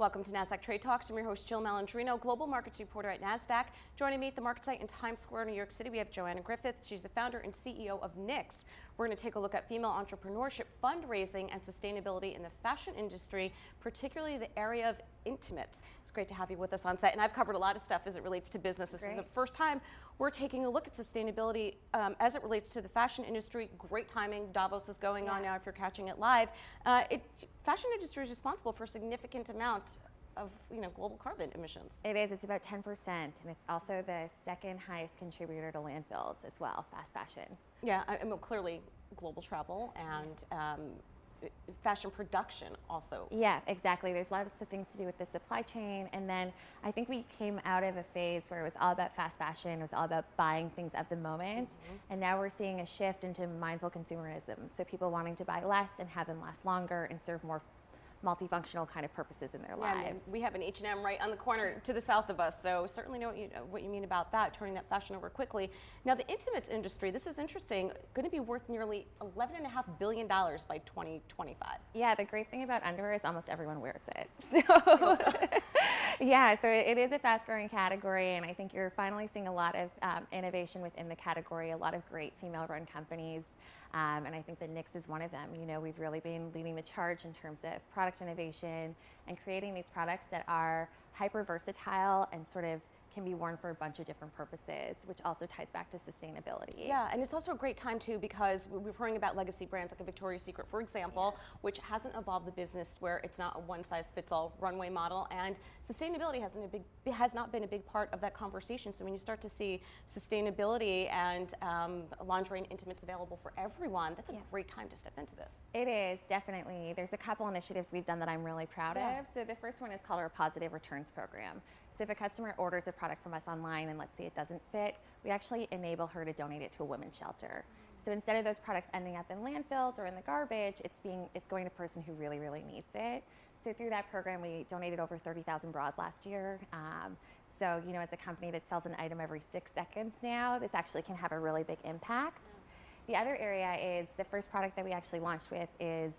Welcome to Nasdaq Trade Talks. I'm your host, Jill Malandrino, Global Markets Reporter at Nasdaq. Joining me at the market site in Times Square, New York City, we have Joanna Griffiths. She's the founder and CEO of Knix. We're going to take a look at female entrepreneurship, fundraising, and sustainability in the fashion industry, particularly the area of intimates. It's great to have you with us on site, and I've covered a lot of stuff as it relates to business. This is the first time we're taking a look at sustainability as it relates to the fashion industry. Great timing. Davos is going on now if you're catching it live. Fashion industry is responsible for a significant amount of global carbon emissions. It is. It's about 10%, and it's also the second highest contributor to landfills as well, fast fashion. Yeah, I mean, clearly global travel and fashion production also. Yeah, exactly. There's lots of things to do with the supply chain, and then I think we came out of a phase where it was all about fast fashion, it was all about buying things of the moment, and now we're seeing a shift into mindful consumerism. So people wanting to buy less and have them last longer and serve more multifunctional kind of purposes in their lives. I mean, we have an H&M right on the corner to the south of us, so certainly know what you mean about that, turning that fashion over quickly. Now, the intimates industry, this is interesting, going to be worth nearly $11.5 billion by 2025. Yeah, the great thing about underwear is almost everyone wears it. So, yeah, so it is a fast-growing category, and I think you're finally seeing a lot of innovation within the category, a lot of great female-run companies. And I think that Knix is one of them. We've really been leading the charge in terms of product innovation and creating these products that are hyper versatile and sort of can be worn for a bunch of different purposes, which also ties back to sustainability. Yeah, and it's also a great time too because we're hearing about legacy brands like a Victoria's Secret, for example, which hasn't evolved the business where it's not a one-size-fits-all runway model, and sustainability has not been a big part of that conversation. So when you start to see sustainability and lingerie and intimates available for everyone, that's a great time to step into this. It is, definitely. There's a couple initiatives we've done that I'm really proud of. So the first one is called our Positive Returns Program. So if a customer orders a product from us online and let's say it doesn't fit, we actually enable her to donate it to a women's shelter. So instead of those products ending up in landfills or in the garbage, it's going to a person who really, really needs it. So through that program, we donated over 30,000 bras last year. So as a company that sells an item every 6 seconds now, this actually can have a really big impact. The other area is the first product that we actually launched with is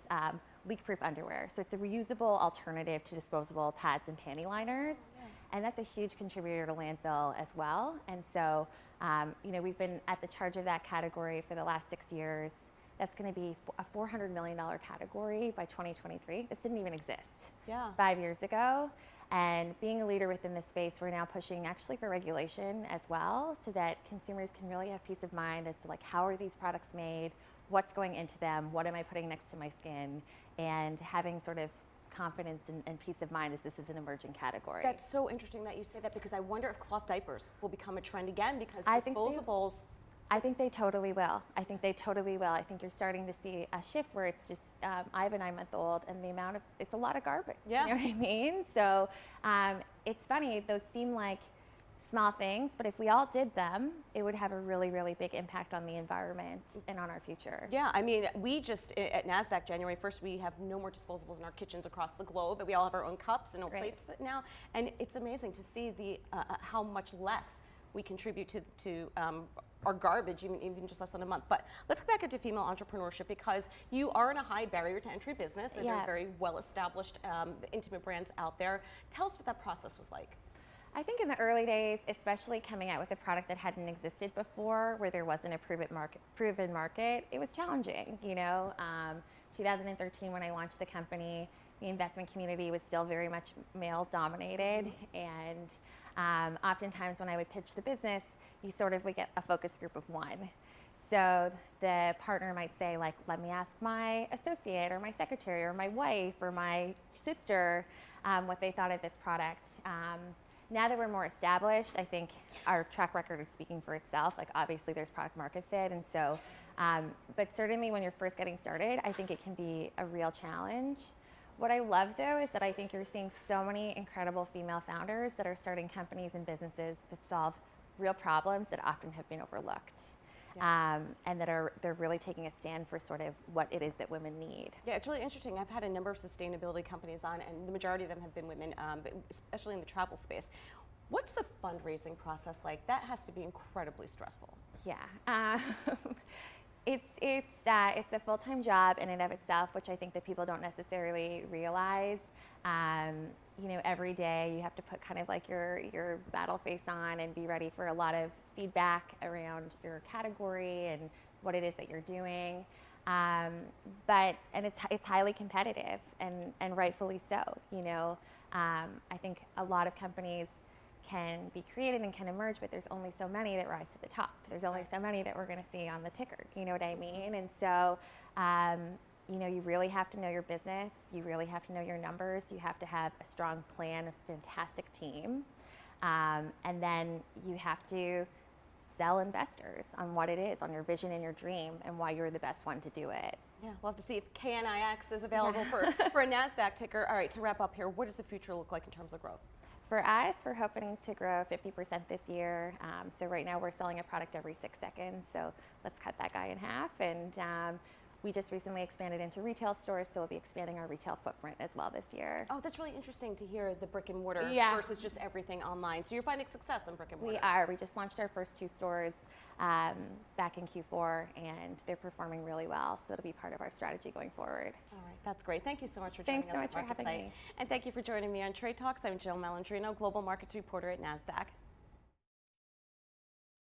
leak-proof underwear. So it's a reusable alternative to disposable pads and panty liners. And that's a huge contributor to landfill as well. And so, we've been at the charge of that category for the last 6 years. That's going to be a $400 million category by 2023. This didn't even exist 5 years ago. And being a leader within this space, we're now pushing actually for regulation as well, so that consumers can really have peace of mind as to how are these products made, what's going into them, what am I putting next to my skin, and having sort of confidence and peace of mind as this is an emerging category. That's so interesting that you say that because I wonder if cloth diapers will become a trend again because disposables. I think they totally will. I think you're starting to see a shift where it's just, I have a 9-month-old and it's a lot of garbage. Yeah. You know what I mean? So it's funny, those seem like small things, but if we all did them, it would have a really, really big impact on the environment and on our future. Yeah, I mean, we just, at Nasdaq, January 1st, we have no more disposables in our kitchens across the globe, and we all have our own cups and no plates now, and it's amazing to see the how much less we contribute to our garbage, even just less than a month. But let's get back into female entrepreneurship because you are in a high barrier to entry business, and there are very well-established intimate brands out there. Tell us what that process was like. I think in the early days, especially coming out with a product that hadn't existed before, where there wasn't a proven market, it was challenging. 2013, when I launched the company, the investment community was still very much male-dominated, and oftentimes when I would pitch the business, you sort of would get a focus group of one. So the partner might say, let me ask my associate or my secretary or my wife or my sister what they thought of this product. Now that we're more established, I think our track record is speaking for itself. Obviously there's product market fit, and so, but certainly when you're first getting started, I think it can be a real challenge. What I love though is that I think you're seeing so many incredible female founders that are starting companies and businesses that solve real problems that often have been overlooked. And that they're really taking a stand for sort of what it is that women need. Yeah, it's really interesting. I've had a number of sustainability companies on, and the majority of them have been women, especially in the travel space. What's the fundraising process like? That has to be incredibly stressful. Yeah. It's a full-time job in and of itself, which I think that people don't necessarily realize. Every day you have to put kind of like your battle face on and be ready for a lot of feedback around your category and what it is that you're doing. It's highly competitive and rightfully so. I think a lot of companies can be created and can emerge, but there's only so many that rise to the top. There's only so many that we're going to see on the ticker. You know what I mean? And so, you really have to know your business. You really have to know your numbers. You have to have a strong plan, a fantastic team. And then you have to sell investors on what it is, on your vision and your dream, and why you're the best one to do it. Yeah, we'll have to see if KNIX is available for a Nasdaq ticker. All right, to wrap up here, what does the future look like in terms of growth? For us, we're hoping to grow 50% this year. So right now we're selling a product every 6 seconds. So let's cut that guy in half. And we just recently expanded into retail stores, so we'll be expanding our retail footprint as well this year. Oh, that's really interesting to hear the brick and mortar versus just everything online. So you're finding success in brick and mortar? We are. We just launched our first 2 stores back in Q4, and they're performing really well. So it'll be part of our strategy going forward. All right, that's great. Thank you so much for joining us. Thanks so much for having me. And thank you for joining me on Trade Talks. I'm Jill Malandrino, Global Markets Reporter at Nasdaq.